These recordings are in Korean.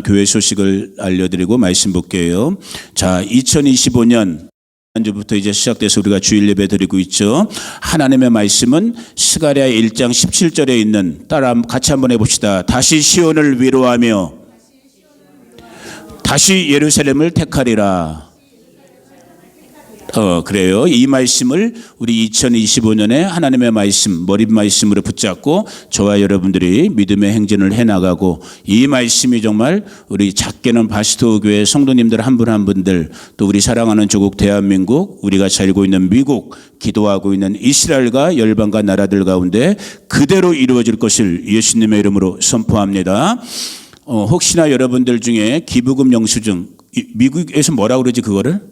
교회 소식을 알려드리고 말씀 볼게요. 자, 2025년 주부터 이제 시작돼서 우리가 주일 예배 드리고 있죠. 하나님의 말씀은 스가랴 1장 17절에 있는, 따라 같이 한번 해봅시다. 다시 시온을 위로하며 다시 예루살렘을 택하리라. 그래요. 이 말씀을 우리 2025년에 하나님의 말씀, 머릿 말씀으로 붙잡고 저와 여러분들이 믿음의 행진을 해나가고, 이 말씀이 정말 우리 작게는 바스토 교회 성도님들 한 분 한 분들, 또 우리 사랑하는 조국 대한민국, 우리가 살고 있는 미국, 기도하고 있는 이스라엘과 열방과 나라들 가운데 그대로 이루어질 것을 예수님의 이름으로 선포합니다. 혹시나 여러분들 중에 기부금 영수증, 미국에서 뭐라 그러지 그거를?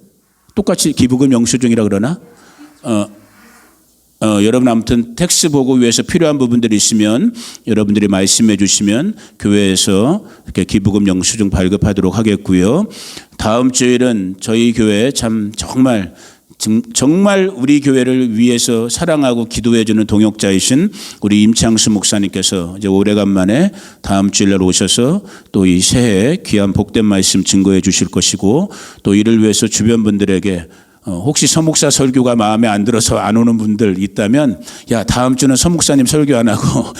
똑같이 기부금 영수증이라 그러나? 여러분 아무튼 텍스 보고 위해서 필요한 부분들이 있으면 여러분들이 말씀해 주시면 교회에서 이렇게 기부금 영수증 발급하도록 하겠고요. 다음 주일은 저희 교회 참 정말 우리 교회를 위해서 사랑하고 기도해 주는 동역자이신 우리 임창수 목사님께서 이제 오래간만에 다음 주일날 오셔서 또 이 새해 귀한 복된 말씀 증거해 주실 것이고, 또 이를 위해서 주변 분들에게 혹시 서 목사 설교가 마음에 안 들어서 안 오는 분들 있다면, 야, 다음 주는 서 목사님 설교 안 하고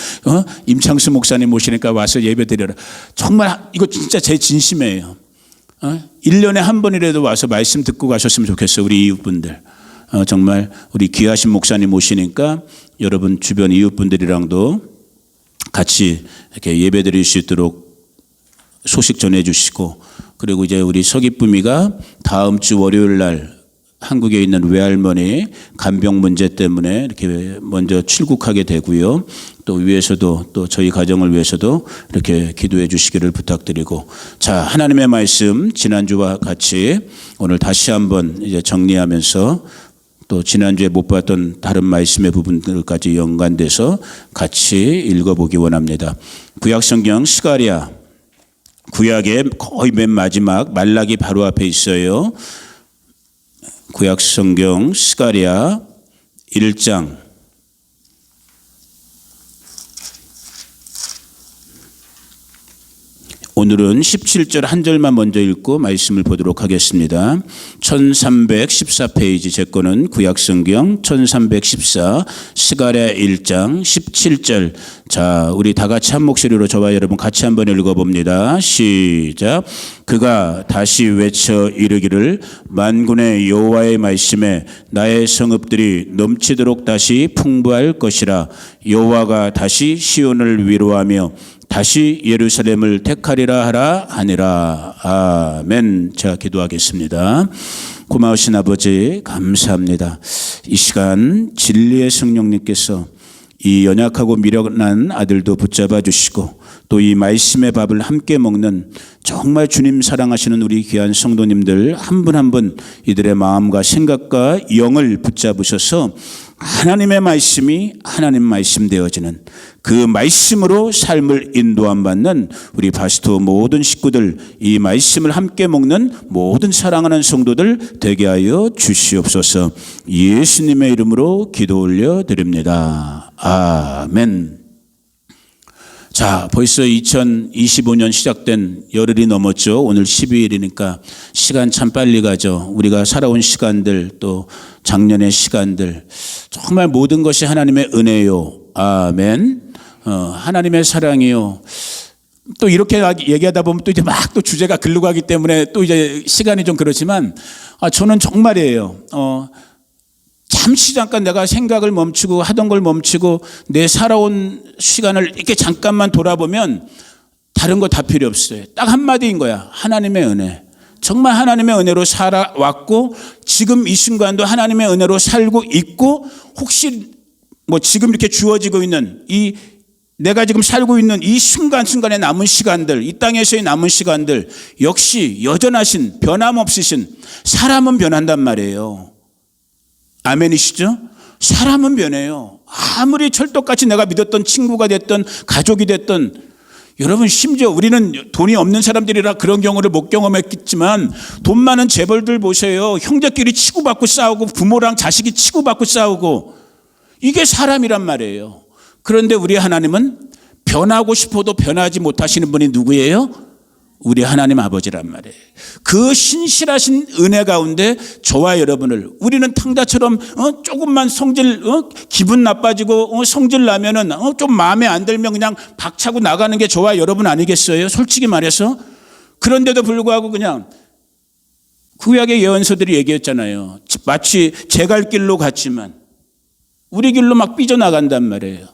임창수 목사님 모시니까 와서 예배 드려라. 정말 이거 진짜 제 진심이에요. 1년에 한 번이라도 와서 말씀 듣고 가셨으면 좋겠어요. 우리 이웃분들. 정말 우리 귀하신 목사님 오시니까 여러분 주변 이웃분들이랑도 같이 이렇게 예배 드릴 수 있도록 소식 전해 주시고, 그리고 이제 우리 서기쁨이가 다음 주 월요일 날 한국에 있는 외할머니 간병 문제 때문에 이렇게 먼저 출국하게 되고요. 또 위에서도 또 저희 가정을 위해서도 이렇게 기도해 주시기를 부탁드리고, 자, 하나님의 말씀 지난주와 같이 오늘 다시 한번 이제 정리하면서 또 지난주에 못 봤던 다른 말씀의 부분들까지 연관돼서 같이 읽어보기 원합니다. 구약성경 스가랴, 구약의 거의 맨 마지막 말라기 바로 앞에 있어요. 구약성경 스가랴 1장 오늘은 17절 한 절만 먼저 읽고 말씀을 보도록 하겠습니다. 1314페이지, 제 거는 구약성경 1314 스가랴 1장 17절. 자, 우리 다 같이 한 목소리로 저와 여러분 같이 한번 읽어봅니다. 시작. 그가 다시 외쳐 이르기를 만군의 여호와의 말씀에 나의 성읍들이 넘치도록 다시 풍부할 것이라. 여호와가 다시 시온을 위로하며 다시 예루살렘을 택하리라 하라 하니라. 아멘. 제가 기도하겠습니다. 고마우신 아버지 감사합니다. 이 시간 진리의 성령님께서 이 연약하고 미련한 아들도 붙잡아 주시고, 또 이 말씀의 밥을 함께 먹는 정말 주님 사랑하시는 우리 귀한 성도님들 한 분 한 분 이들의 마음과 생각과 영을 붙잡으셔서 하나님의 말씀이 하나님 말씀 되어지는 그 말씀으로 삶을 인도함 받는 우리 바스토 모든 식구들, 이 말씀을 함께 먹는 모든 사랑하는 성도들 되게 하여 주시옵소서. 예수님의 이름으로 기도 올려 드립니다. 아멘. 자, 벌써 2025년 시작된 열흘이 넘었죠. 오늘 12일이니까 시간 참 빨리 가죠. 우리가 살아온 시간들, 또 작년의 시간들, 정말 모든 것이 하나님의 은혜요. 아멘. 하나님의 사랑이요. 또 이렇게 얘기하다 보면 또 이제 막 또 주제가 글로 가기 때문에 또 이제 시간이 좀 그렇지만, 저는 정말이에요. 잠깐 내가 생각을 멈추고 하던 걸 멈추고 내 살아온 시간을 이렇게 잠깐만 돌아보면 다른 거 다 필요 없어요. 딱 한마디인 거야. 하나님의 은혜. 정말 하나님의 은혜로 살아왔고, 지금 이 순간도 하나님의 은혜로 살고 있고, 혹시 뭐 지금 이렇게 주어지고 있는 내가 지금 살고 있는 이 순간순간의 남은 시간들, 이 땅에서의 남은 시간들 역시 여전하신, 변함없으신, 사람은 변한단 말이에요. 아멘이시죠? 사람은 변해요. 아무리 철떡같이 내가 믿었던 친구가 됐던 가족이 됐던, 여러분 심지어 우리는 돈이 없는 사람들이라 그런 경우를 못 경험했겠지만, 돈 많은 재벌들 보세요. 형제끼리 치고받고 싸우고, 부모랑 자식이 치고받고 싸우고, 이게 사람이란 말이에요. 그런데 우리 하나님은 변하고 싶어도 변하지 못하시는 분이 누구예요? 우리 하나님 아버지란 말이에요. 그 신실하신 은혜 가운데 저와 여러분을, 우리는 탕자처럼 조금만 성질 기분 나빠지고 성질 나면은 좀 마음에 안 들면 그냥 박차고 나가는 게 저와 여러분 아니겠어요? 솔직히 말해서. 그런데도 불구하고 그냥 구약의 예언서들이 얘기했잖아요. 마치 제 갈 길로 갔지만 우리 길로 막 삐져나간단 말이에요.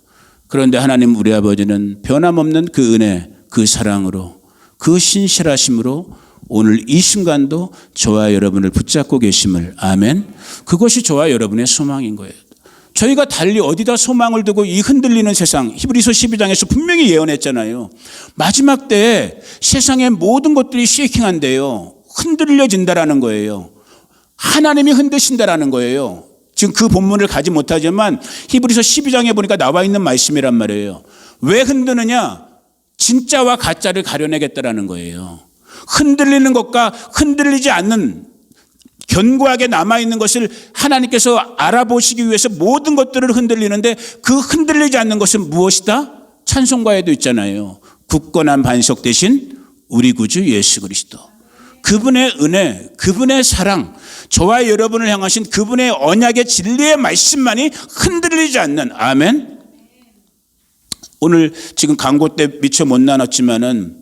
그런데 하나님 우리 아버지는 변함없는 그 은혜, 그 사랑으로, 그 신실하심으로 오늘 이 순간도 저와 여러분을 붙잡고 계심을, 아멘. 그것이 저와 여러분의 소망인 거예요. 저희가 달리 어디다 소망을 두고 이 흔들리는 세상, 히브리서 12장에서 분명히 예언했잖아요. 마지막 때에 세상의 모든 것들이 쉐이킹한대요. 흔들려진다라는 거예요. 하나님이 흔드신다라는 거예요. 지금 그 본문을 가지 못하지만 히브리서 12장에 보니까 나와 있는 말씀이란 말이에요. 왜 흔드느냐? 진짜와 가짜를 가려내겠다라는 거예요. 흔들리는 것과 흔들리지 않는 견고하게 남아있는 것을 하나님께서 알아보시기 위해서 모든 것들을 흔들리는데, 그 흔들리지 않는 것은 무엇이다? 찬송가에도 있잖아요. 굳건한 반석 대신 우리 구주 예수 그리스도. 그분의 은혜, 그분의 사랑, 저와 여러분을 향하신 그분의 언약의 진리의 말씀만이 흔들리지 않는, 아멘. 오늘 지금 광고 때 미처 못 나눴지만은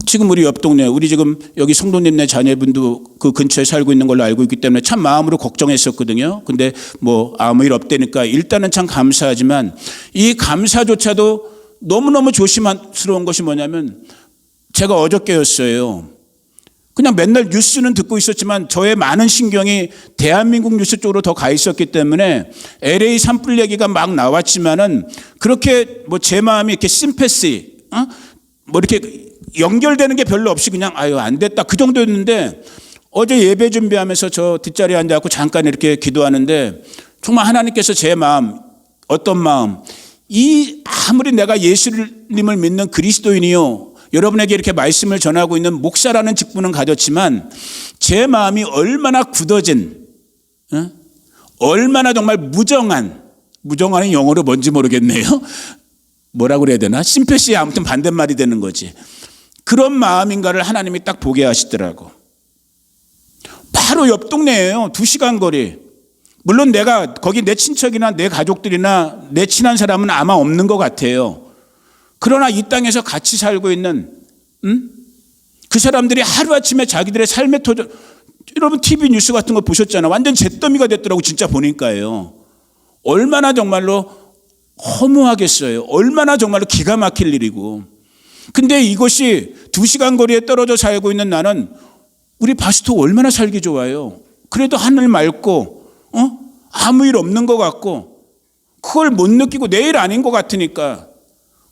지금 우리 옆 동네, 우리 지금 여기 성도님네 자녀분도 그 근처에 살고 있는 걸로 알고 있기 때문에 참 마음으로 걱정했었거든요. 근데 뭐 아무 일 없다니까 일단은 참 감사하지만, 이 감사조차도 너무너무 조심스러운 것이 뭐냐면, 제가 어저께였어요. 그냥 맨날 뉴스는 듣고 있었지만 저의 많은 신경이 대한민국 뉴스 쪽으로 더 가 있었기 때문에 LA 산불 얘기가 막 나왔지만은 그렇게 뭐 제 마음이 이렇게 심패시, 뭐 이렇게 연결되는 게 별로 없이 그냥 아유 안 됐다 그 정도였는데, 어제 예배 준비하면서 저 뒷자리에 앉아갖고 잠깐 이렇게 기도하는데 정말 하나님께서 제 마음, 어떤 마음, 이 아무리 내가 예수님을 믿는 그리스도인이요, 여러분에게 이렇게 말씀을 전하고 있는 목사라는 직분은 가졌지만 제 마음이 얼마나 굳어진, 얼마나 정말 무정한이 영어로 뭔지 모르겠네요. 뭐라고 그래야 되나? 심패시에 아무튼 반대말이 되는 거지. 그런 마음인가를 하나님이 딱 보게 하시더라고. 바로 옆 동네예요. 2시간 거리. 물론 내가 거기 내 친척이나 내 가족들이나 내 친한 사람은 아마 없는 것 같아요. 그러나 이 땅에서 같이 살고 있는 그 사람들이 하루아침에 자기들의 삶의 터전, 여러분 TV 뉴스 같은 거 보셨잖아요. 완전 잿더미가 됐더라고 진짜 보니까요. 얼마나 정말로 허무하겠어요. 얼마나 정말로 기가 막힐 일이고. 근데 이것이 2시간 거리에 떨어져 살고 있는 나는, 우리 바스토 얼마나 살기 좋아요. 그래도 하늘 맑고 아무 일 없는 것 같고 그걸 못 느끼고 내일 아닌 것 같으니까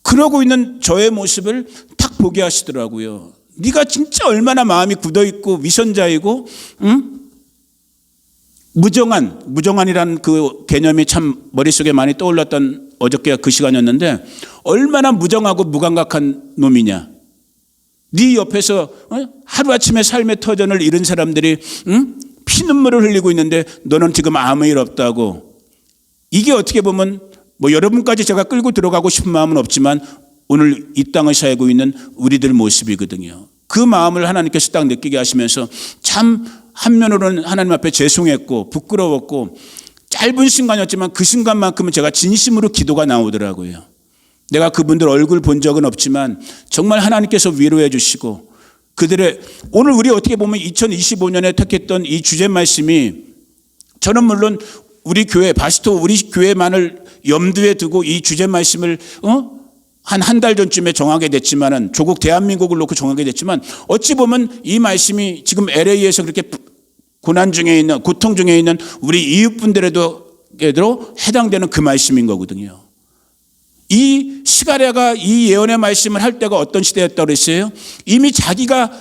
그러고 있는 저의 모습을 딱 보게 하시더라고요. 네가 진짜 얼마나 마음이 굳어있고 위선자이고 무정한이라는 그 개념이 참 머릿속에 많이 떠올랐던 어저께가 그 시간이었는데, 얼마나 무정하고 무감각한 놈이냐. 네 옆에서 하루아침에 삶의 터전을 잃은 사람들이 피눈물을 흘리고 있는데 너는 지금 아무 일 없다고. 이게 어떻게 보면 뭐 여러분까지 제가 끌고 들어가고 싶은 마음은 없지만 오늘 이 땅을 살고 있는 우리들 모습이거든요. 그 마음을 하나님께서 딱 느끼게 하시면서 참 한면으로는 하나님 앞에 죄송했고 부끄러웠고, 짧은 순간이었지만 그 순간만큼은 제가 진심으로 기도가 나오더라고요. 내가 그분들 얼굴 본 적은 없지만 정말 하나님께서 위로해 주시고, 그들의 오늘 우리 어떻게 보면 2025년에 택했던 이 주제 말씀이, 저는 물론 우리 교회 바스토 우리 교회만을 염두에 두고 이 주제 말씀을 한 달 전쯤에 정하게 됐지만은, 조국 대한민국을 놓고 정하게 됐지만, 어찌 보면 이 말씀이 지금 LA에서 그렇게 고난 중에 있는, 고통 중에 있는 우리 이웃분들에도 해당되는 그 말씀인 거거든요. 이 스가랴가 이 예언의 말씀을 할 때가 어떤 시대였다고 그랬어요? 이미 자기가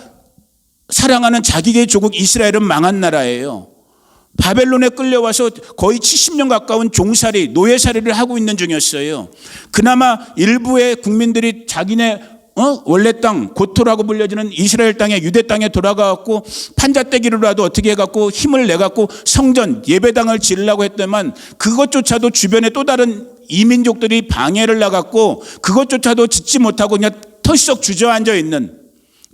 사랑하는 자기의 조국 이스라엘은 망한 나라예요. 바벨론에 끌려와서 거의 70년 가까운 종살이, 노예살이를 하고 있는 중이었어요. 그나마 일부의 국민들이 자기네 원래 땅, 고토라고 불려지는 이스라엘 땅에, 유대 땅에 돌아가갖고 판자떼기로라도 어떻게 해갖고 힘을 내갖고 성전, 예배당을 지으려고 했더만 그것조차도 주변에 또 다른 이민족들이 방해를 나갖고 그것조차도 짓지 못하고 그냥 털썩 주저앉아 있는,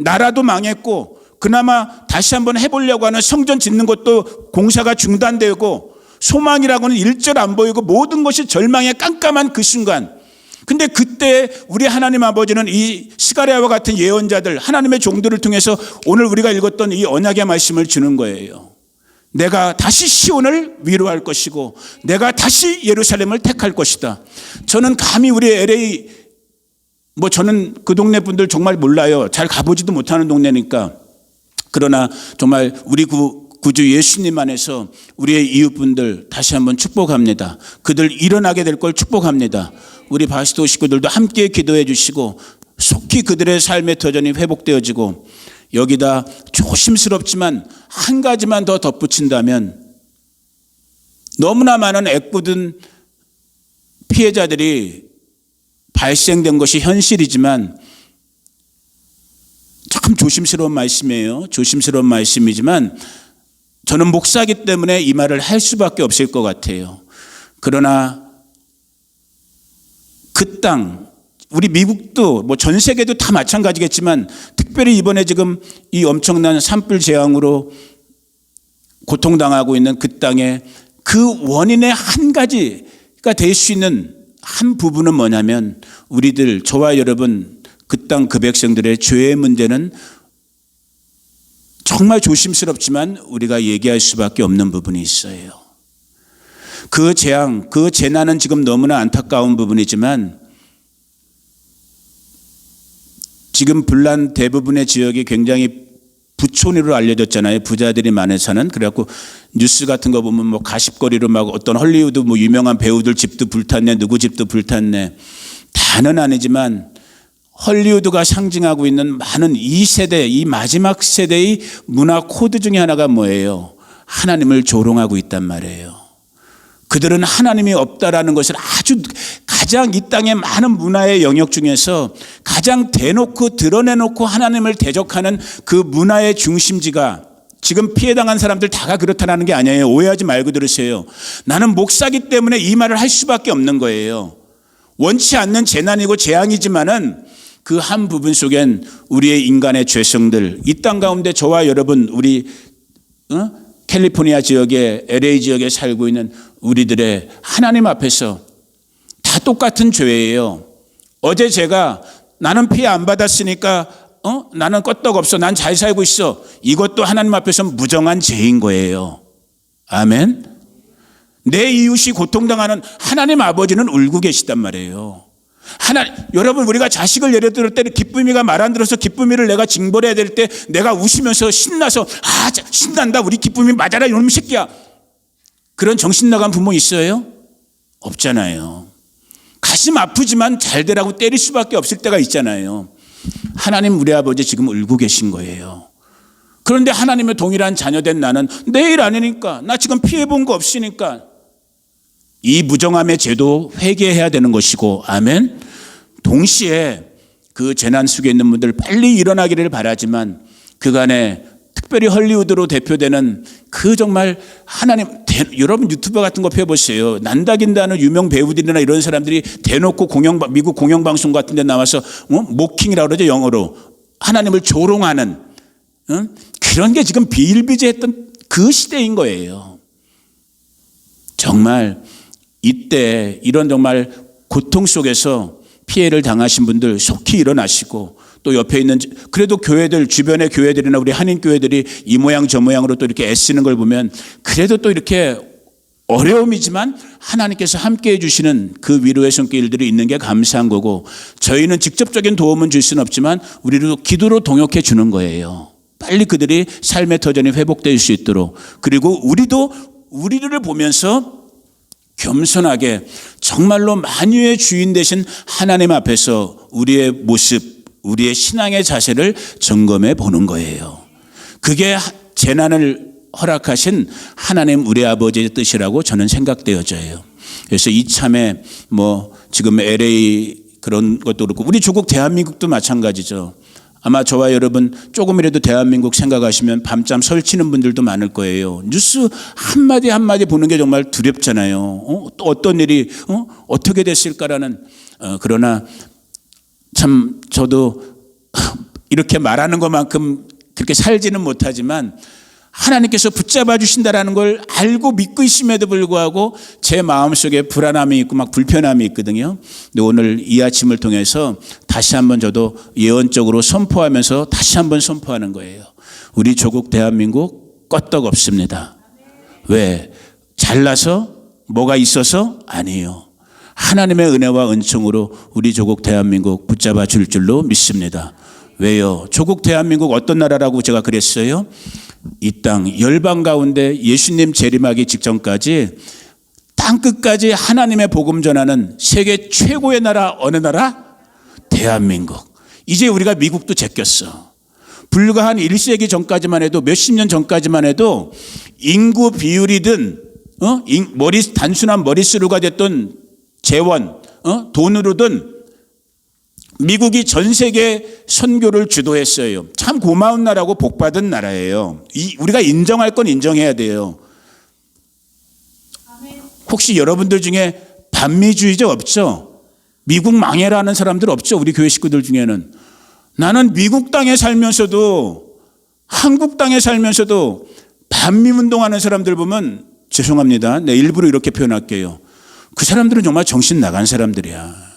나라도 망했고 그나마 다시 한번 해보려고 하는 성전 짓는 것도 공사가 중단되고 소망이라고는 일절 안 보이고 모든 것이 절망에 깜깜한 그 순간, 근데 그때 우리 하나님 아버지는 이 스가랴와 같은 예언자들, 하나님의 종들을 통해서 오늘 우리가 읽었던 이 언약의 말씀을 주는 거예요. 내가 다시 시온을 위로할 것이고 내가 다시 예루살렘을 택할 것이다. 저는 감히 우리 LA, 저는 그 동네 분들 정말 몰라요. 잘 가보지도 못하는 동네니까. 그러나 정말 우리 구주 예수님 안에서 우리의 이웃분들 다시 한번 축복합니다. 그들 일어나게 될 걸 축복합니다. 우리 바스도 식구들도 함께 기도해 주시고 속히 그들의 삶의 터전이 회복되어지고, 여기다 조심스럽지만 한 가지만 더 덧붙인다면, 너무나 많은 애꿎은 피해자들이 발생된 것이 현실이지만 참 조심스러운 말씀이에요. 조심스러운 말씀이지만 저는 목사이기 때문에 이 말을 할 수밖에 없을 것 같아요. 그러나 그 땅, 우리 미국도 전 세계도 다 마찬가지겠지만 특별히 이번에 지금 이 엄청난 산불 재앙으로 고통당하고 있는 그 땅에 그 원인의 한 가지가 될 수 있는 한 부분은 뭐냐면, 우리들, 저와 여러분, 그 땅 그 백성들의 죄의 문제는 정말 조심스럽지만 우리가 얘기할 수밖에 없는 부분이 있어요. 그 재앙, 그 재난은 지금 너무나 안타까운 부분이지만 지금 불난 대부분의 지역이 굉장히 부촌으로 알려졌잖아요. 부자들이 많이 사는. 그래갖고 뉴스 같은 거 보면 가십거리로 막 어떤 헐리우드 유명한 배우들 집도 불탔네, 누구 집도 불탔네. 다는 아니지만 헐리우드가 상징하고 있는 많은 이 세대, 이 마지막 세대의 문화 코드 중에 하나가 뭐예요? 하나님을 조롱하고 있단 말이에요. 그들은 하나님이 없다라는 것을 아주 가장 이 땅의 많은 문화의 영역 중에서 가장 대놓고 드러내놓고 하나님을 대적하는 그 문화의 중심지가, 지금 피해당한 사람들 다가 그렇다는 게 아니에요. 오해하지 말고 들으세요. 나는 목사기 때문에 이 말을 할 수밖에 없는 거예요. 원치 않는 재난이고 재앙이지만은 그 한 부분 속엔 우리의 인간의 죄성들, 이 땅 가운데 저와 여러분, 우리 캘리포니아 지역에, LA 지역에 살고 있는 우리들의 하나님 앞에서 다 똑같은 죄예요. 어제 제가 나는 피해 안 받았으니까 나는 껐떡 없어, 난 잘 살고 있어, 이것도 하나님 앞에서 무정한 죄인 거예요. 아멘. 내 이웃이 고통당하는 하나님 아버지는 울고 계시단 말이에요. 여러분, 우리가 자식을 예를 들을 때 기쁨이가 말 안 들어서 기쁨이를 내가 징벌해야 될 때 내가 웃으면서 신나서 신난다, 우리 기쁨이 맞아라 이놈 새끼야, 그런 정신 나간 부모 있어요? 없잖아요. 가슴 아프지만 잘 되라고 때릴 수밖에 없을 때가 있잖아요. 하나님, 우리 아버지 지금 울고 계신 거예요. 그런데 하나님의 동일한 자녀된 나는 내일 아니니까, 나 지금 피해본 거 없으니까 이 무정함의 죄도 회개해야 되는 것이고, 아멘. 동시에 그 재난 속에 있는 분들 빨리 일어나기를 바라지만, 그간에 특별히 헐리우드로 대표되는 그 정말 하나님, 여러분 유튜버 같은 거 펴보세요. 난다긴다는 유명 배우들이나 이런 사람들이 대놓고 미국 공영방송 같은 데 나와서 모킹이라고 그러죠, 영어로. 하나님을 조롱하는 그런 게 지금 비일비재했던 그 시대인 거예요. 정말 이때 이런 정말 고통 속에서 피해를 당하신 분들 속히 일어나시고, 또 옆에 있는, 그래도 교회들, 주변의 교회들이나 우리 한인교회들이 이 모양 저 모양으로 또 이렇게 애쓰는 걸 보면 그래도 또 이렇게 어려움이지만 하나님께서 함께 해주시는 그 위로의 손길들이 있는 게 감사한 거고, 저희는 직접적인 도움은 줄 수는 없지만 우리도 기도로 동역해 주는 거예요. 빨리 그들이 삶의 터전이 회복될 수 있도록. 그리고 우리도 우리를 보면서 겸손하게 정말로 만유의 주인 되신 하나님 앞에서 우리의 모습, 우리의 신앙의 자세를 점검해 보는 거예요. 그게 재난을 허락하신 하나님 우리 아버지의 뜻이라고 저는 생각되어져요. 그래서 이참에 지금 LA 그런 것도 그렇고 우리 조국 대한민국도 마찬가지죠. 아마 저와 여러분 조금이라도 대한민국 생각하시면 밤잠 설치는 분들도 많을 거예요. 뉴스 한마디 한마디 보는 게 정말 두렵잖아요. 또 어떤 일이 어떻게 됐을까라는. 그러나 참 저도 이렇게 말하는 것만큼 그렇게 살지는 못하지만 하나님께서 붙잡아 주신다라는 걸 알고 믿고 있음에도 불구하고 제 마음속에 불안함이 있고 막 불편함이 있거든요. 근데 오늘 이 아침을 통해서 다시 한번 저도 예언적으로 선포하면서 다시 한번 선포하는 거예요. 우리 조국 대한민국 껐떡없습니다. 왜? 잘나서 뭐가 있어서? 아니에요. 하나님의 은혜와 은총으로 우리 조국 대한민국 붙잡아 줄 줄로 믿습니다. 왜요? 조국 대한민국 어떤 나라라고 제가 그랬어요? 이 땅 열방 가운데 예수님 재림하기 직전까지 땅 끝까지 하나님의 복음 전하는 세계 최고의 나라 어느 나라? 대한민국. 이제 우리가 미국도 제꼈어. 불과 한 1세기 전까지만 해도 몇십 년 전까지만 해도 인구 비율이든 단순한 머릿수로가 됐던 재원 돈으로든 미국이 전 세계 선교를 주도했어요. 참 고마운 나라고 복받은 나라예요. 우리가 인정할 건 인정해야 돼요. 혹시 여러분들 중에 반미주의자 없죠? 미국 망해라 하는 사람들 없죠? 우리 교회 식구들 중에는. 나는 미국 땅에 살면서도 한국 땅에 살면서도 반미운동하는 사람들 보면 죄송합니다. 내 일부러 이렇게 표현할게요. 그 사람들은 정말 정신 나간 사람들이야.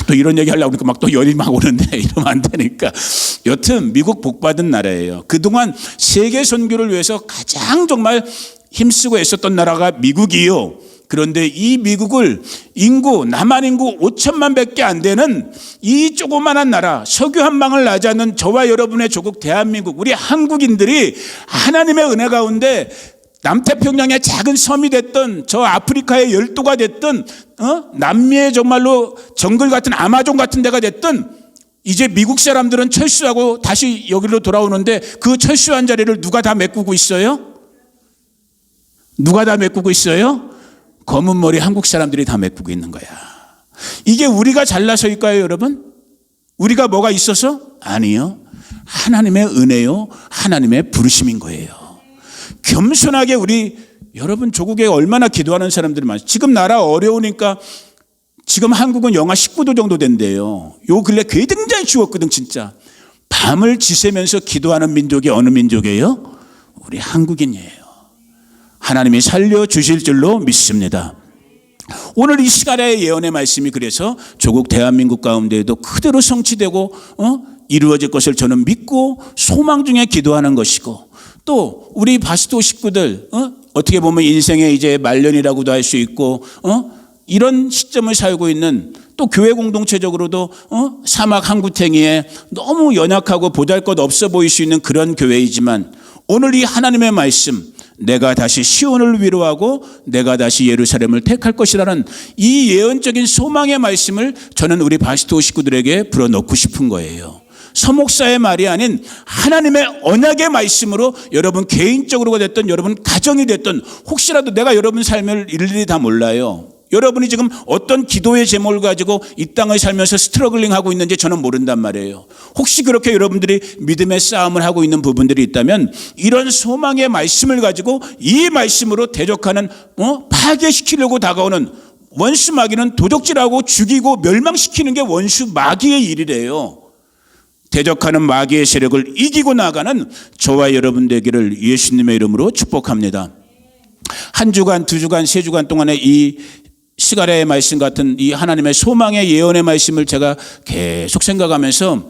또 이런 얘기 하려고 하니까 막 또 열이 막 오는데 이러면 안 되니까. 여튼 미국 복받은 나라예요. 그동안 세계 선교를 위해서 가장 정말 힘쓰고 애썼던 나라가 미국이요. 그런데 이 미국을 남한 인구 5천만 밖에 안 되는 이 조그만한 나라, 석유 한 방울 나지 않는 저와 여러분의 조국 대한민국, 우리 한국인들이 하나님의 은혜 가운데 남태평양의 작은 섬이 됐던 저 아프리카의 열도가 됐던 남미의 정말로 정글 같은 아마존 같은 데가 됐던 이제 미국 사람들은 철수하고 다시 여기로 돌아오는데 그 철수한 자리를 누가 다 메꾸고 있어요? 누가 다 메꾸고 있어요? 검은 머리 한국 사람들이 다 메꾸고 있는 거야. 이게 우리가 잘나서일까요, 여러분? 우리가 뭐가 있어서? 아니요. 하나님의 은혜요. 하나님의 부르심인 거예요. 겸손하게 우리 여러분 조국에 얼마나 기도하는 사람들이 많아요. 지금 나라 어려우니까 지금 한국은 영하 19도 정도 된대요. 요 근래 굉장히 추웠거든 진짜. 밤을 지새면서 기도하는 민족이 어느 민족이에요? 우리 한국인이에요. 하나님이 살려주실 줄로 믿습니다. 오늘 이 시간의 예언의 말씀이 그래서 조국 대한민국 가운데에도 그대로 성취되고 이루어질 것을 저는 믿고 소망 중에 기도하는 것이고 또 우리 바스토 식구들 어떻게 보면 인생의 이제 말년이라고도 할 수 있고 이런 시점을 살고 있는 또 교회 공동체적으로도 사막 한구탱이에 너무 연약하고 보잘것없어 보일 수 있는 그런 교회이지만 오늘 이 하나님의 말씀 내가 다시 시온을 위로하고 내가 다시 예루살렘을 택할 것이라는 이 예언적인 소망의 말씀을 저는 우리 바스토 식구들에게 불어넣고 싶은 거예요. 서목사의 말이 아닌 하나님의 언약의 말씀으로 여러분 개인적으로가 됐든 여러분 가정이 됐든 혹시라도 내가 여러분 삶을 일일이 다 몰라요. 여러분이 지금 어떤 기도의 제목을 가지고 이 땅을 살면서 스트러글링 하고 있는지 저는 모른단 말이에요. 혹시 그렇게 여러분들이 믿음의 싸움을 하고 있는 부분들이 있다면 이런 소망의 말씀을 가지고 이 말씀으로 대적하는 파괴시키려고 다가오는 원수 마귀는 도적질하고 죽이고 멸망시키는 게 원수 마귀의 일이래요. 대적하는 마귀의 세력을 이기고 나가는 저와 여러분 되기를 예수님의 이름으로 축복합니다. 한 주간, 두 주간, 세 주간 동안에 이 시가랴의 말씀 같은 이 하나님의 소망의 예언의 말씀을 제가 계속 생각하면서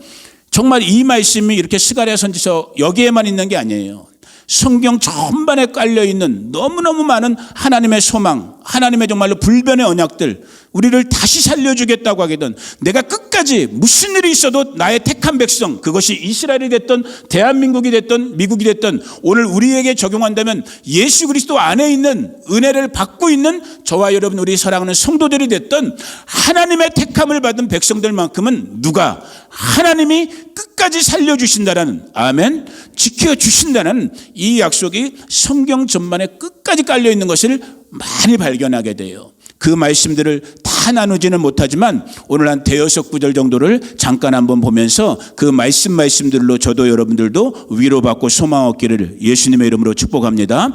정말 이 말씀이 이렇게 시가랴 선지서 여기에만 있는 게 아니에요. 성경 전반에 깔려있는 너무너무 많은 하나님의 소망, 하나님의 정말로 불변의 언약들, 우리를 다시 살려주겠다고 하거든 내가 끝까지 무슨 일이 있어도 나의 택한 백성, 그것이 이스라엘이 됐든 대한민국이 됐든 미국이 됐든 오늘 우리에게 적용한다면 예수 그리스도 안에 있는 은혜를 받고 있는 저와 여러분 우리 사랑하는 성도들이 됐든 하나님의 택함을 받은 백성들만큼은 누가 하나님이 끝까지 살려주신다라는 아멘 지켜주신다는 이 약속이 성경 전반에 끝까지 깔려있는 것을 많이 발견하게 돼요. 그 말씀들을 다 나누지는 못하지만 오늘 한 대여섯 구절 정도를 잠깐 한번 보면서 그 말씀들로 저도 여러분들도 위로받고 소망 얻기를 예수님의 이름으로 축복합니다.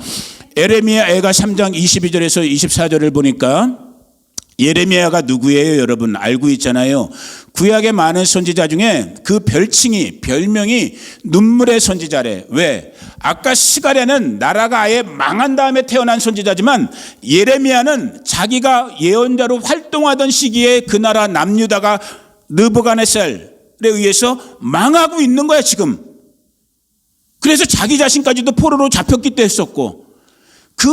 에레미야 애가 3장 22절에서 24절을 보니까 예레미야가 누구예요? 여러분 알고 있잖아요. 구약의 많은 선지자 중에 그 별명이 눈물의 선지자래. 왜? 아까 스가랴는 나라가 아예 망한 다음에 태어난 선지자지만 예레미야는 자기가 예언자로 활동하던 시기에 그 나라 남유다가 느부갓네살에 의해서 망하고 있는 거야 지금. 그래서 자기 자신까지도 포로로 잡혔기도 했었고, 그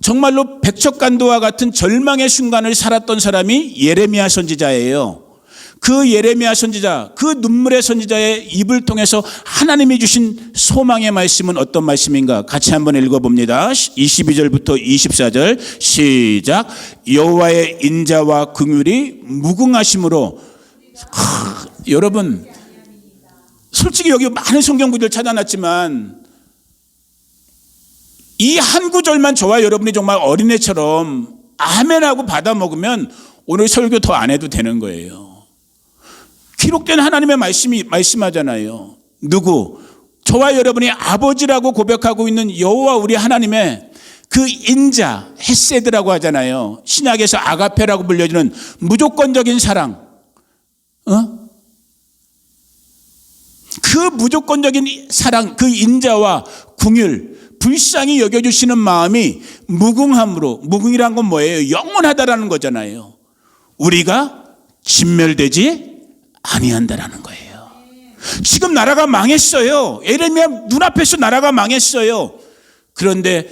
정말로 백척간도와 같은 절망의 순간을 살았던 사람이 예레미야 선지자예요. 그 예레미야 선지자, 그 눈물의 선지자의 입을 통해서 하나님이 주신 소망의 말씀은 어떤 말씀인가? 같이 한번 읽어봅니다. 22절부터 24절 시작. 여호와의 인자와 긍휼이 무궁하심으로. 여러분 솔직히 여기 많은 성경구절 찾아놨지만 이 한 구절만 저와 여러분이 정말 어린애처럼 아멘하고 받아 먹으면 오늘 설교 더 안 해도 되는 거예요. 기록된 하나님의 말씀이 말씀하잖아요. 누구? 저와 여러분이 아버지라고 고백하고 있는 여호와 우리 하나님의 그 인자, 헤세드라고 하잖아요. 신약에서 아가페라고 불려지는 무조건적인 사랑. 그 무조건적인 사랑, 그 인자와 긍휼, 불쌍히 여겨주시는 마음이 무궁함으로, 무궁이란 건 뭐예요? 영원하다라는 거잖아요. 우리가 진멸되지 아니한다라는 거예요. 지금 나라가 망했어요. 예레미야 눈앞에서 나라가 망했어요. 그런데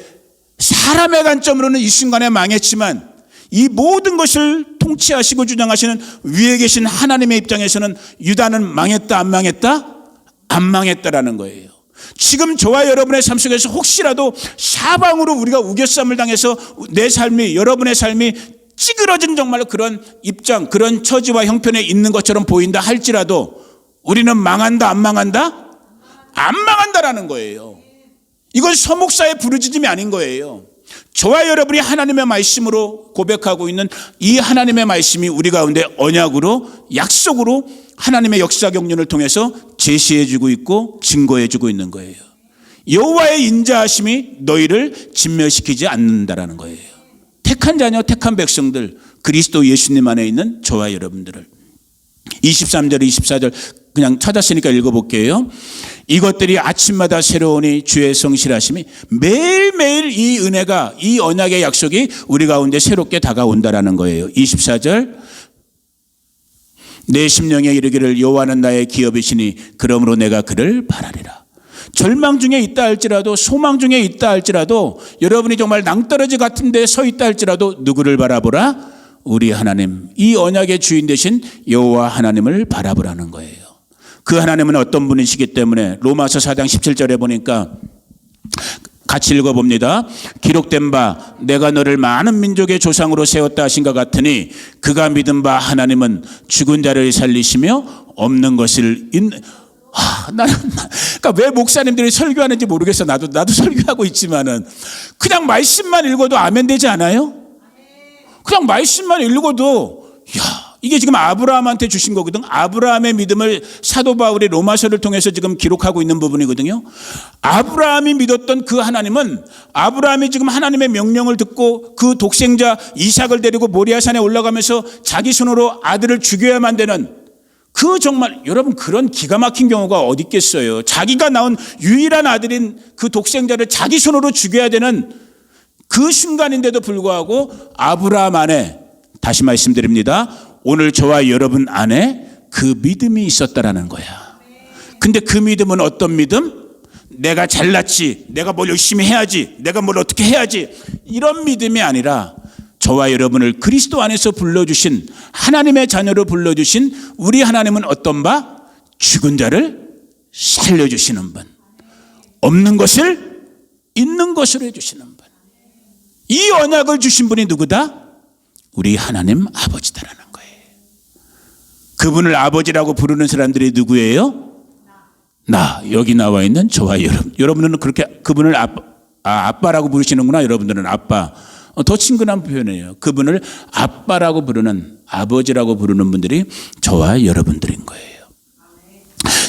사람의 관점으로는 이 순간에 망했지만 이 모든 것을 통치하시고 주장하시는 위에 계신 하나님의 입장에서는 유다는 망했다 안 망했다? 안 망했다라는 거예요. 지금 저와 여러분의 삶 속에서 혹시라도 사방으로 우리가 우겨쌈을 당해서 내 삶이, 여러분의 삶이 찌그러진 정말로 그런 입장, 그런 처지와 형편에 있는 것처럼 보인다 할지라도 우리는 망한다 안 망한다? 안 망한다라는 거예요. 이건 서목사의 부르짖음이 아닌 거예요. 저와 여러분이 하나님의 말씀으로 고백하고 있는 이 하나님의 말씀이 우리 가운데 언약으로, 약속으로 하나님의 역사 경륜을 통해서 제시해주고 있고 증거해주고 있는 거예요. 여호와의 인자하심이 너희를 진멸시키지 않는다라는 거예요. 택한 자녀, 택한 백성들, 그리스도 예수님 안에 있는 저와 여러분들을. 23절 24절 그냥 찾았으니까 읽어볼게요. 이것들이 아침마다 새로우니 주의 성실하심이, 매일매일 이 은혜가, 이 언약의 약속이 우리 가운데 새롭게 다가온다라는 거예요. 24절 내 심령에 이르기를 여호와는 나의 기업이시니 그러므로 내가 그를 바라리라. 절망 중에 있다 할지라도, 소망 중에 있다 할지라도, 여러분이 정말 낭떠러지 같은 데 서 있다 할지라도 누구를 바라보라? 우리 하나님, 이 언약의 주인 되신 여호와 하나님을 바라보라는 거예요. 그 하나님은 어떤 분이시기 때문에 로마서 4장 17절에 보니까 같이 읽어봅니다. 기록된 바 내가 너를 많은 민족의 조상으로 세웠다 하신 것 같으니 그가 믿은 바 하나님은 죽은 자를 살리시며 없는 것을 나는 그러니까 왜 목사님들이 설교하는지 모르겠어. 나도 설교하고 있지만은 그냥 말씀만 읽어도 아멘 되지 않아요? 그냥 말씀만 읽어도 이게 지금 아브라함한테 주신 거거든. 아브라함의 믿음을 사도 바울이 로마서를 통해서 지금 기록하고 있는 부분이거든요. 아브라함이 믿었던 그 하나님은, 아브라함이 지금 하나님의 명령을 듣고 그 독생자 이삭을 데리고 모리아산에 올라가면서 자기 손으로 아들을 죽여야만 되는 그, 정말 여러분 그런 기가 막힌 경우가 어디 있겠어요. 자기가 낳은 유일한 아들인 그 독생자를 자기 손으로 죽여야 되는 그 순간인데도 불구하고 아브라함 안에, 다시 말씀드립니다, 오늘 저와 여러분 안에 그 믿음이 있었다라는 거야. 근데 그 믿음은 어떤 믿음? 내가 잘났지, 내가 뭘 열심히 해야지, 내가 뭘 어떻게 해야지, 이런 믿음이 아니라 저와 여러분을 그리스도 안에서 불러주신, 하나님의 자녀로 불러주신 우리 하나님은 어떤 바? 죽은 자를 살려주시는 분, 없는 것을 있는 것으로 해주시는 분. 이 언약을 주신 분이 누구다? 우리 하나님 아버지다라는 거예요. 그분을 아버지라고 부르는 사람들이 누구예요? 나, 여기 나와 있는 저와 여러분들은 그렇게 그분을 아빠라고 부르시는구나. 여러분들은 아빠. 더 친근한 표현이에요. 그분을 아빠라고 부르는, 아버지라고 부르는 분들이 저와 여러분들인 거예요.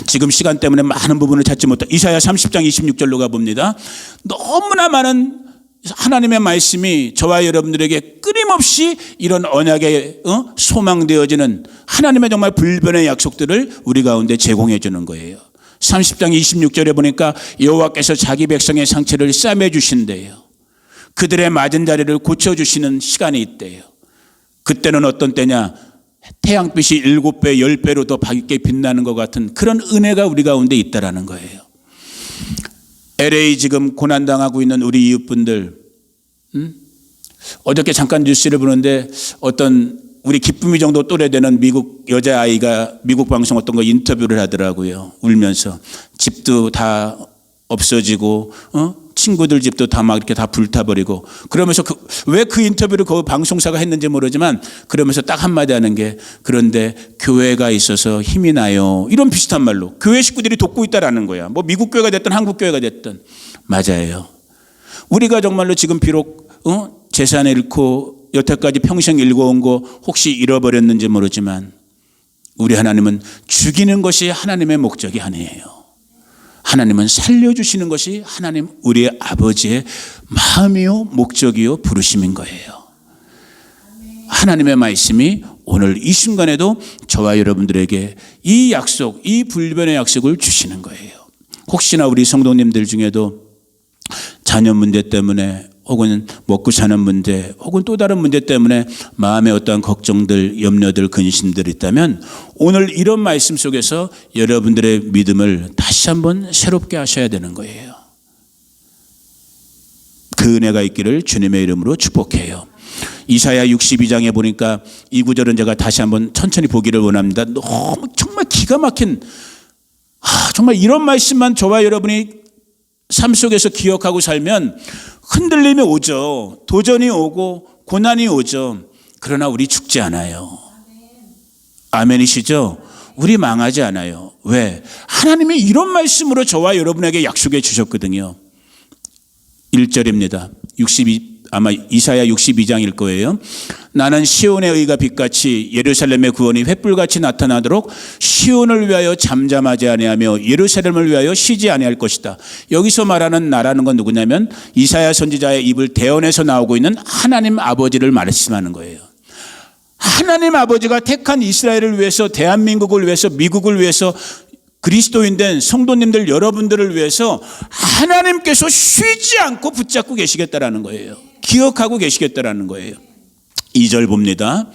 지금 시간 때문에 많은 부분을 찾지 못해 이사야 30장 26절로 가봅니다. 너무나 많은 하나님의 말씀이 저와 여러분들에게 끊임없이 이런 언약에 소망되어지는 하나님의 정말 불변의 약속들을 우리 가운데 제공해 주는 거예요. 30장 26절에 보니까 여호와께서 자기 백성의 상처를 싸매 주신대요. 그들의 맞은 자리를 고쳐주시는 시간이 있대요. 그때는 어떤 때냐? 태양빛이 7배, 10배로 더 밝게 빛나는 것 같은 그런 은혜가 우리 가운데 있다라는 거예요. LA 지금 고난당하고 있는 우리 이웃분들, 어저께 잠깐 뉴스를 보는데 어떤 우리 기쁨이 정도 또래 되는 미국 여자아이가 미국 방송 어떤 거 인터뷰를 하더라고요. 울면서 집도 다 없어지고 친구들 집도 다 막 이렇게 다 불타버리고 그러면서 왜 그 인터뷰를 그 방송사가 했는지 모르지만 그러면서 딱 한마디 하는 게 그런데 교회가 있어서 힘이 나요. 이런 비슷한 말로 교회 식구들이 돕고 있다라는 거야. 뭐 미국 교회가 됐든 한국 교회가 됐든. 맞아요. 우리가 정말로 지금 비록 재산을 잃고 여태까지 평생 읽어온 거 혹시 잃어버렸는지 모르지만 우리 하나님은 죽이는 것이 하나님의 목적이 아니에요. 하나님은 살려주시는 것이 하나님 우리의 아버지의 마음이요 목적이요 부르심인 거예요. 하나님의 말씀이 오늘 이 순간에도 저와 여러분들에게 이 약속, 이 불변의 약속을 주시는 거예요. 혹시나 우리 성도님들 중에도 자녀 문제 때문에 혹은 먹고 사는 문제 혹은 또 다른 문제 때문에 마음에 어떠한 걱정들, 염려들, 근심들이 있다면 오늘 이런 말씀 속에서 여러분들의 믿음을 다시 한번 새롭게 하셔야 되는 거예요. 그 은혜가 있기를 주님의 이름으로 축복해요. 이사야 62장에 보니까 이 구절은 제가 다시 한번 천천히 보기를 원합니다. 너무 정말 기가 막힌 정말 이런 말씀만 저와 여러분이 삶 속에서 기억하고 살면 흔들림이 오죠. 도전이 오고 고난이 오죠. 그러나 우리 죽지 않아요. 아멘이시죠? 우리 망하지 않아요. 왜? 하나님이 이런 말씀으로 저와 여러분에게 약속해 주셨거든요. 1절입니다. 아마 이사야 62장일 거예요. 나는 시온의 의가 빛같이 예루살렘의 구원이 횃불같이 나타나도록 시온을 위하여 잠잠하지 아니하며 예루살렘을 위하여 쉬지 아니할 것이다. 여기서 말하는 나라는 건 누구냐면 이사야 선지자의 입을 대언해서 나오고 있는 하나님 아버지를 말씀하는 거예요. 하나님 아버지가 택한 이스라엘을 위해서, 대한민국을 위해서, 미국을 위해서, 그리스도인 된 성도님들 여러분들을 위해서 하나님께서 쉬지 않고 붙잡고 계시겠다라는 거예요. 기억하고 계시겠다라는 거예요. 2절 봅니다.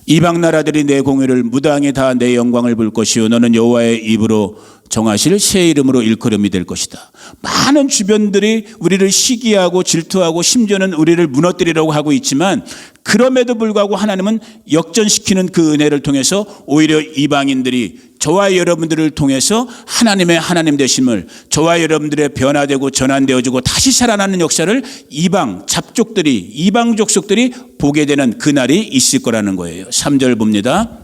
이방 나라들이 내 공의를 무당히 다 내 영광을 볼 것이요 너는 여호와의 입으로 정하실 새 이름으로 일컬음이 될 것이다. 많은 주변들이 우리를 시기하고 질투하고 심지어는 우리를 무너뜨리려고 하고 있지만 그럼에도 불구하고 하나님은 역전시키는 그 은혜를 통해서 오히려 이방인들이 저와 여러분들을 통해서 하나님의 하나님 되심을, 저와 여러분들의 변화되고 전환되어지고 다시 살아나는 역사를 이방 잡족들이, 이방 족속들이 보게 되는 그날이 있을 거라는 거예요. 3절 봅니다.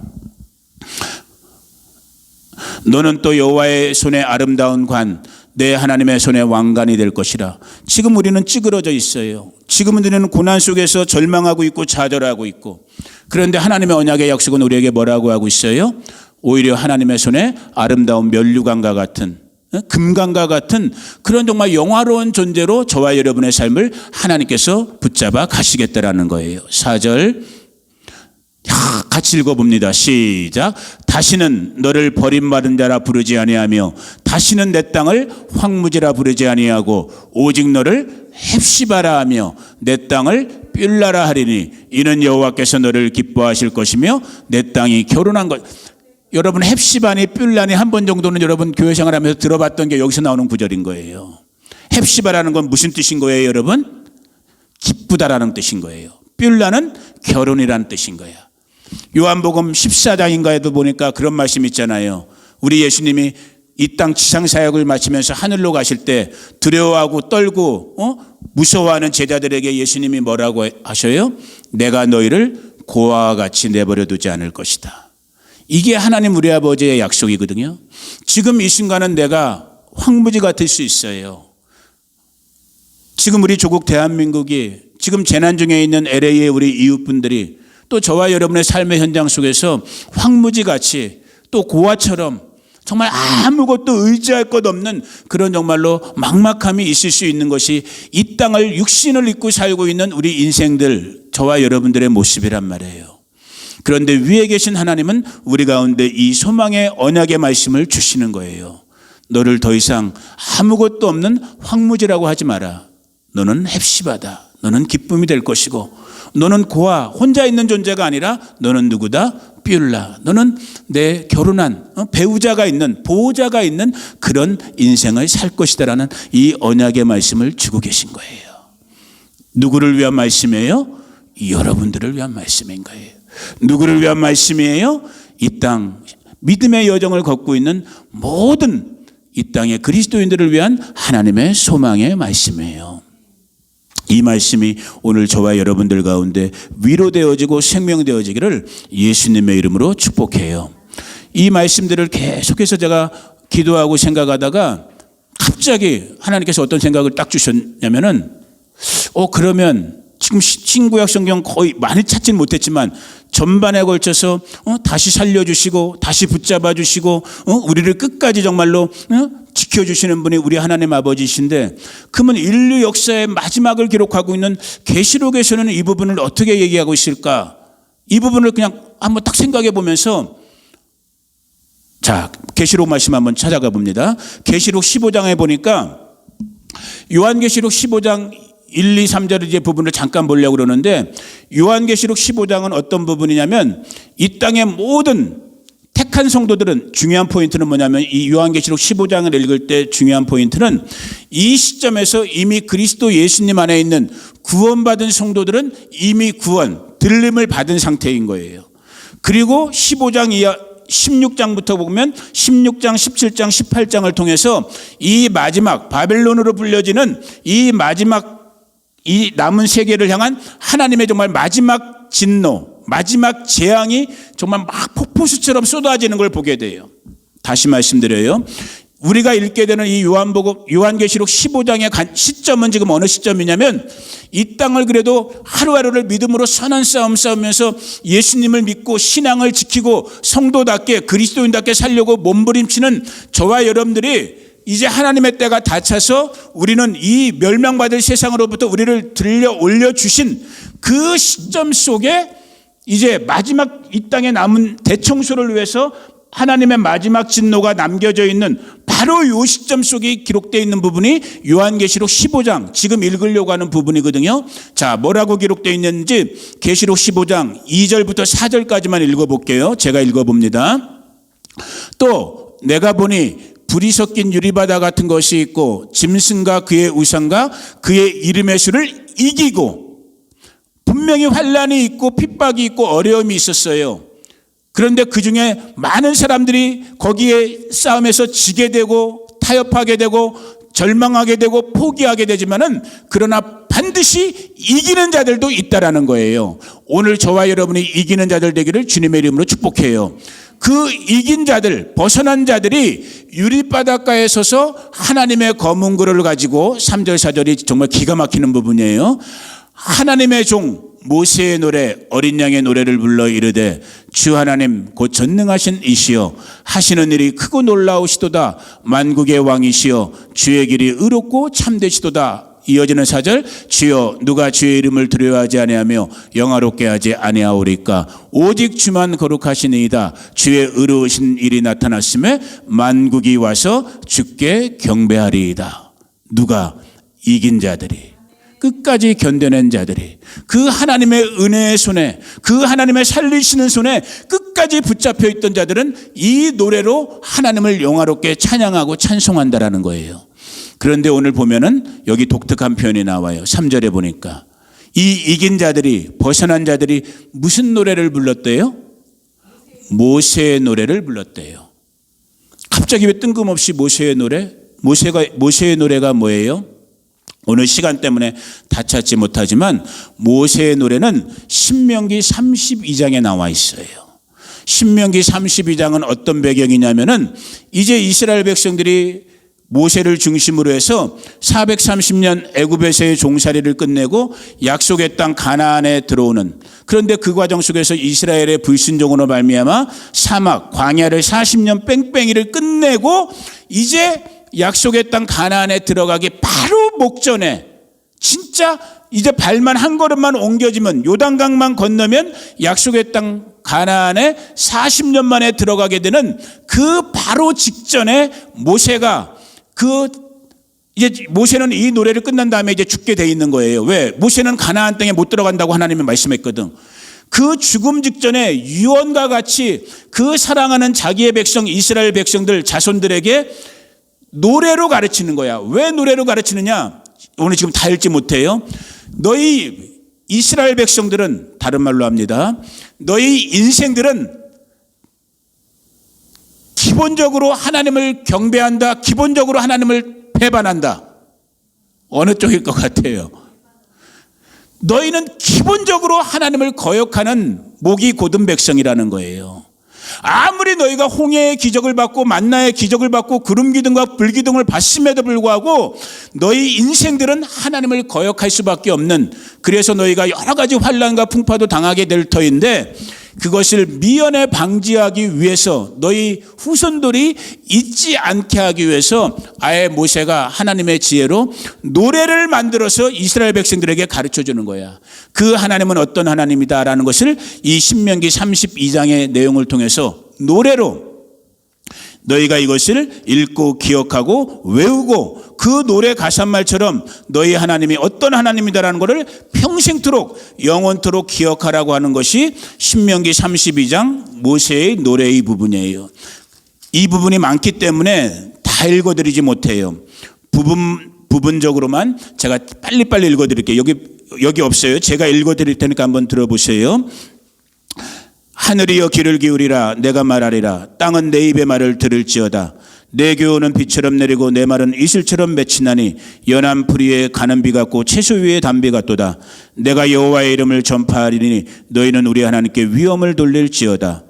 너는 또 여호와의 손에 아름다운 관, 내 하나님의 손에 왕관이 될 것이라. 지금 우리는 찌그러져 있어요. 지금 우리는 고난 속에서 절망하고 있고 좌절하고 있고, 그런데 하나님의 언약의 약속은 우리에게 뭐라고 하고 있어요? 오히려 하나님의 손에 아름다운 면류관과 같은, 금관과 같은 그런 정말 영화로운 존재로 저와 여러분의 삶을 하나님께서 붙잡아 가시겠다라는 거예요. 4절 같이 읽어봅니다. 시작. 다시는 너를 버림받은 자라 부르지 아니하며 다시는 내 땅을 황무지라 부르지 아니하고 오직 너를 헵시바라 하며 내 땅을 뷸라라 하리니 이는 여호와께서 너를 기뻐하실 것이며 내 땅이 결혼한 것. 여러분 헵시바니 뷸라니 한 번 정도는 여러분 교회 생활하면서 들어봤던 게 여기서 나오는 구절인 거예요. 헵시바라는 건 무슨 뜻인 거예요, 여러분? 기쁘다라는 뜻인 거예요. 뷸라는 결혼이라는 뜻인 거예요. 요한복음 14장인가에도 보니까 그런 말씀이 있잖아요. 우리 예수님이 이 땅 지상사역을 마치면서 하늘로 가실 때 두려워하고 떨고 무서워하는 제자들에게 예수님이 뭐라고 하셔요? 내가 너희를 고아와 같이 내버려 두지 않을 것이다. 이게 하나님 우리 아버지의 약속이거든요. 지금 이 순간은 내가 황무지 같을 수 있어요. 지금 우리 조국 대한민국이 지금 재난 중에 있는 LA의 우리 이웃분들이 또 저와 여러분의 삶의 현장 속에서 황무지같이 또 고아처럼 정말 아무것도 의지할 것 없는 그런 정말로 막막함이 있을 수 있는 것이 이 땅을 육신을 입고 살고 있는 우리 인생들, 저와 여러분들의 모습이란 말이에요. 그런데 위에 계신 하나님은 우리 가운데 이 소망의 언약의 말씀을 주시는 거예요. 너를 더 이상 아무것도 없는 황무지라고 하지 마라. 너는 헵시바다. 너는 기쁨이 될 것이고, 너는 고아 혼자 있는 존재가 아니라 너는 누구다? 뷸라. 너는 내 결혼한 배우자가 있는, 보호자가 있는 그런 인생을 살 것이다라는 이 언약의 말씀을 주고 계신 거예요. 누구를 위한 말씀이에요? 여러분들을 위한 말씀인 거예요. 누구를 위한 말씀이에요? 이 땅 믿음의 여정을 걷고 있는 모든 이 땅의 그리스도인들을 위한 하나님의 소망의 말씀이에요. 이 말씀이 오늘 저와 여러분들 가운데 위로되어지고 생명되어지기를 예수님의 이름으로 축복해요. 이 말씀들을 계속해서 제가 기도하고 생각하다가 갑자기 하나님께서 어떤 생각을 딱 주셨냐면은 그러면 지금 신구약 성경 거의 많이 찾지는 못했지만 전반에 걸쳐서 다시 살려주시고 다시 붙잡아 주시고 우리를 끝까지 정말로 지켜주시는 분이 우리 하나님 아버지이신데, 그러면 인류 역사의 마지막을 기록하고 있는 계시록에서는 이 부분을 어떻게 얘기하고 있을까? 이 부분을 그냥 한번 딱 생각해 보면서, 자, 계시록 말씀 한번 찾아가 봅니다. 계시록 15장에 보니까 요한계시록 15장 1, 2, 3절 이제 부분을 잠깐 보려고 그러는데, 요한계시록 15장은 어떤 부분이냐면 이 땅의 모든 택한 성도들은, 중요한 포인트는 뭐냐면 이 요한계시록 15장을 읽을 때 중요한 포인트는 이 시점에서 이미 그리스도 예수님 안에 있는 구원받은 성도들은 이미 구원, 들림을 받은 상태인 거예요. 그리고 15장 이하 16장부터 보면 16장, 17장, 18장을 통해서 이 마지막 바벨론으로 불려지는 이 마지막 이 남은 세계를 향한 하나님의 정말 마지막 진노, 마지막 재앙이 정말 막 폭포수처럼 쏟아지는 걸 보게 돼요. 다시 말씀드려요. 우리가 읽게 되는 이 요한계시록 15장의 시점은 지금 어느 시점이냐면, 이 땅을 그래도 하루하루를 믿음으로 선한 싸움 싸우면서 예수님을 믿고 신앙을 지키고 성도답게 그리스도인답게 살려고 몸부림치는 저와 여러분들이 이제 하나님의 때가 다 차서 우리는 이 멸망받을 세상으로부터 우리를 들려 올려주신 그 시점 속에 이제 마지막 이 땅에 남은 대청소를 위해서 하나님의 마지막 진노가 남겨져 있는 바로 이 시점 속에 기록되어 있는 부분이 요한계시록 15장, 지금 읽으려고 하는 부분이거든요. 자, 뭐라고 기록되어 있는지 계시록 15장 2절부터 4절까지만 읽어볼게요. 제가 읽어봅니다. 또 내가 보니 불이 섞인 유리바다 같은 것이 있고 짐승과 그의 우상과 그의 이름의 수를 이기고, 분명히 환난이 있고 핍박이 있고 어려움이 있었어요. 그런데 그중에 많은 사람들이 거기에 싸움에서 지게 되고 타협하게 되고 절망하게 되고 포기하게 되지만은, 그러나 반드시 이기는 자들도 있다라는 거예요. 오늘 저와 여러분이 이기는 자들 되기를 주님의 이름으로 축복해요. 그 이긴 자들, 벗어난 자들이 유리바닷가에 서서 하나님의 검은 그릇을 가지고, 3절 4절이 정말 기가 막히는 부분이에요. 하나님의 종 모세의 노래, 어린 양의 노래를 불러 이르되 주 하나님 곧 전능하신 이시여 하시는 일이 크고 놀라우시도다. 만국의 왕이시여 주의 길이 의롭고 참되시도다. 이어지는 4절, 주여 누가 주의 이름을 두려워하지 아니하며 영화롭게 하지 아니하오리까. 오직 주만 거룩하시니이다. 주의 의로우신 일이 나타났음에 만국이 와서 주께 경배하리이다. 누가? 이긴 자들이, 끝까지 견뎌낸 자들이, 그 하나님의 은혜의 손에, 그 하나님의 살리시는 손에 끝까지 붙잡혀 있던 자들은 이 노래로 하나님을 영화롭게 찬양하고 찬송한다라는 거예요. 그런데 오늘 보면은 여기 독특한 표현이 나와요. 3절에 보니까 이 이긴 자들이, 벗어난 자들이 무슨 노래를 불렀대요? 모세의 노래를 불렀대요. 갑자기 왜 뜬금없이 모세의 노래? 모세의 노래가 뭐예요? 오늘 시간 때문에 다 찾지 못하지만 모세의 노래는 신명기 32장에 나와 있어요. 신명기 32장은 어떤 배경이냐면은 이제 이스라엘 백성들이 모세를 중심으로 해서 430년 애굽에서의 종살이를 끝내고 약속의 땅 가나안에 들어오는, 그런데 그 과정 속에서 이스라엘의 불순종으로 말미암아 사막 광야를 40년 뺑뺑이를 끝내고 이제 약속의 땅 가나안에 들어가기 바로 목전에, 진짜 이제 발만 한 걸음만 옮겨지면, 요단강만 건너면 약속의 땅 가나안에 40년 만에 들어가게 되는 그 바로 직전에 모세가 이제 모세는 이 노래를 끝난 다음에 이제 죽게 돼 있는 거예요. 왜? 모세는 가나안 땅에 못 들어간다고 하나님이 말씀했거든. 그 죽음 직전에 유언과 같이 그 사랑하는 자기의 백성 이스라엘 백성들 자손들에게 노래로 가르치는 거야. 왜 노래로 가르치느냐? 오늘 지금 다 읽지 못해요. 너희 이스라엘 백성들은, 다른 말로 합니다, 너희 인생들은 기본적으로 하나님을 경배한다, 기본적으로 하나님을 배반한다. 어느 쪽일 것 같아요? 너희는 기본적으로 하나님을 거역하는 목이 곧은 백성이라는 거예요. 아무리 너희가 홍해의 기적을 받고 만나의 기적을 받고 구름 기둥과 불 기둥을 봤음에도 불구하고 너희 인생들은 하나님을 거역할 수밖에 없는, 그래서 너희가 여러 가지 환난과 풍파도 당하게 될 터인데, 그것을 미연에 방지하기 위해서 너희 후손들이 잊지 않게 하기 위해서 아예 모세가 하나님의 지혜로 노래를 만들어서 이스라엘 백성들에게 가르쳐 주는 거야. 그 하나님은 어떤 하나님이다라는 것을 이 신명기 32장의 내용을 통해서 노래로 너희가 이것을 읽고 기억하고 외우고 그 노래 가사말처럼 너희 하나님이 어떤 하나님이다라는 것을 평생토록 영원토록 기억하라고 하는 것이 신명기 32장 모세의 노래의 부분이에요. 이 부분이 많기 때문에 다 읽어드리지 못해요. 부분적으로만 제가 빨리빨리 읽어드릴게요. 여기 없어요. 제가 읽어드릴 테니까 한번 들어보세요. 하늘이여 귀를 기울이라. 내가 말하리라. 땅은 내 입의 말을 들을지어다. 내 교훈은 비처럼 내리고 내 말은 이슬처럼 맺히나니 연한 풀 위에 가는 비 같고 채소 위에 담비 같도다. 내가 여호와의 이름을 전파하리니 너희는 우리 하나님께 위엄을 돌릴지어다.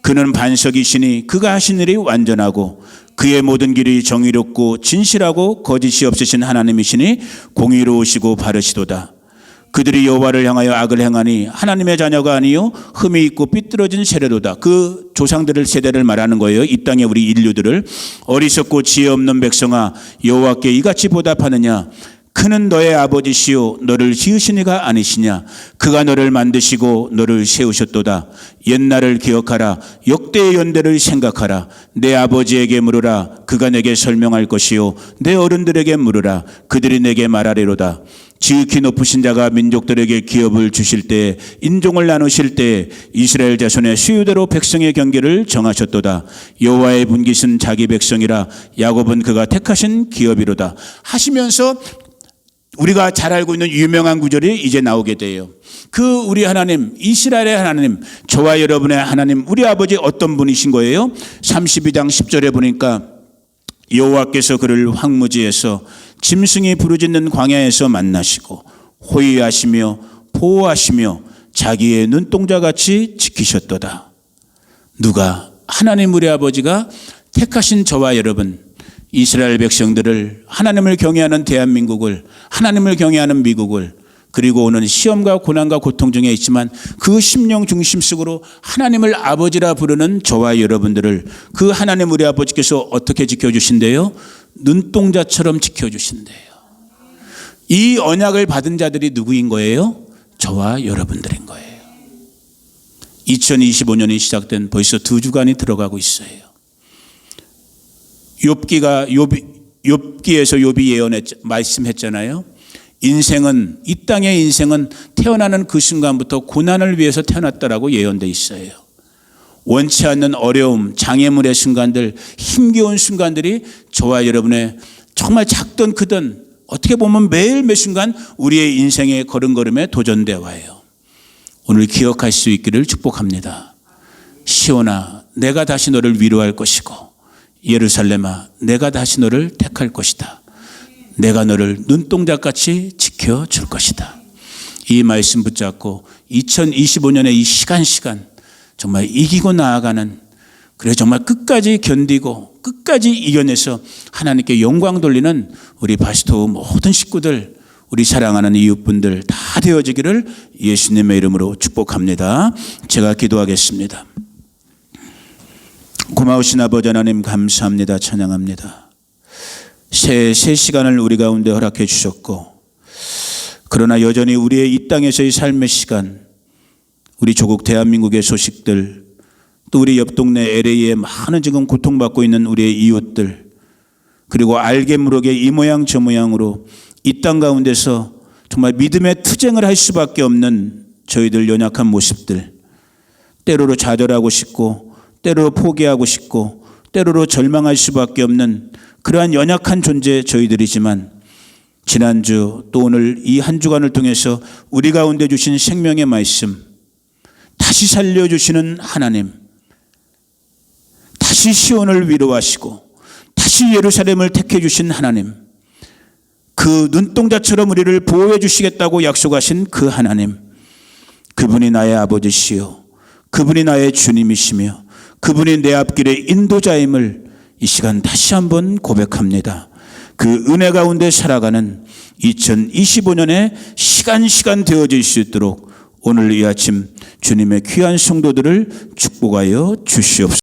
그는 반석이시니 그가 하신 일이 완전하고 그의 모든 길이 정의롭고 진실하고 거짓이 없으신 하나님이시니 공의로우시고 바르시도다. 그들이 여호와를 향하여 악을 행하니 하나님의 자녀가 아니요 흠이 있고 삐뚤어진 세례도다. 그 조상들을 세대를 말하는 거예요. 이 땅의 우리 인류들을. 어리석고 지혜 없는 백성아, 여호와께 이같이 보답하느냐? 그는 너의 아버지시요 너를 지으신 이가 아니시냐? 그가 너를 만드시고 너를 세우셨도다. 옛날을 기억하라. 역대의 연대를 생각하라. 내 아버지에게 물으라. 그가 내게 설명할 것이요 내 어른들에게 물으라. 그들이 내게 말하리로다. 지극히 높으신 자가 민족들에게 기업을 주실 때, 인종을 나누실 때 이스라엘 자손의 수유대로 백성의 경계를 정하셨도다. 여호와의 분깃은 자기 백성이라. 야곱은 그가 택하신 기업이로다. 하시면서 우리가 잘 알고 있는 유명한 구절이 이제 나오게 돼요. 그 우리 하나님, 이스라엘의 하나님, 저와 여러분의 하나님, 우리 아버지 어떤 분이신 거예요? 32장 10절에 보니까 여호와께서 그를 황무지에서 짐승이 부르짖는 광야에서 만나시고 호위하시며 보호하시며 자기의 눈동자같이 지키셨도다. 누가? 하나님 우리 아버지가 택하신 저와 여러분, 이스라엘 백성들을, 하나님을 경외하는 대한민국을, 하나님을 경외하는 미국을, 그리고 오는 시험과 고난과 고통 중에 있지만 그 심령 중심 속으로 하나님을 아버지라 부르는 저와 여러분들을 그 하나님 우리 아버지께서 어떻게 지켜주신대요? 눈동자처럼 지켜주신대요. 이 언약을 받은 자들이 누구인 거예요? 저와 여러분들인 거예요. 2025년이 시작된 벌써 2주간이 들어가고 있어요. 욥기에서 욥이 말씀했잖아요. 인생은, 이 땅의 인생은 태어나는 그 순간부터 고난을 위해서 태어났다라고 예언돼 있어요. 원치 않는 어려움, 장애물의 순간들, 힘겨운 순간들이 저와 여러분의 정말 작든 크든 어떻게 보면 매일 매 순간 우리의 인생의 걸음걸음에 도전되어 와요. 오늘 기억할 수 있기를 축복합니다. 시온아, 내가 다시 너를 위로할 것이고 예루살렘아, 내가 다시 너를 택할 것이다. 내가 너를 눈동자같이 지켜줄 것이다. 이 말씀 붙잡고 2025년의 이 시간 정말 이기고 나아가는 그래 정말 끝까지 견디고 끝까지 이겨내서 하나님께 영광 돌리는 우리 바스토 모든 식구들, 우리 사랑하는 이웃분들 다 되어지기를 예수님의 이름으로 축복합니다. 제가 기도하겠습니다. 고마우신 아버지 하나님 감사합니다. 찬양합니다. 새 시간을 우리 가운데 허락해 주셨고, 그러나 여전히 우리의 이 땅에서의 삶의 시간, 우리 조국 대한민국의 소식들, 또 우리 옆 동네 LA에 많은 지금 고통받고 있는 우리의 이웃들, 그리고 알게 모르게 이 모양 저 모양으로 이 땅 가운데서 정말 믿음의 투쟁을 할 수밖에 없는 저희들 연약한 모습들, 때로로 좌절하고 싶고 때로로 포기하고 싶고 때로로 절망할 수밖에 없는 그러한 연약한 존재 저희들이지만, 지난주 또 오늘 이 한 주간을 통해서 우리 가운데 주신 생명의 말씀, 다시 살려주시는 하나님, 다시 시온을 위로하시고 다시 예루살렘을 택해 주신 하나님, 그 눈동자처럼 우리를 보호해 주시겠다고 약속하신 그 하나님, 그분이 나의 아버지시요 그분이 나의 주님이시며 그분이 내 앞길의 인도자임을 이 시간 다시 한번 고백합니다. 그 은혜 가운데 살아가는 2025년에 시간 되어질 수 있도록 오늘 이 아침 주님의 귀한 성도들을 축복하여 주시옵소서.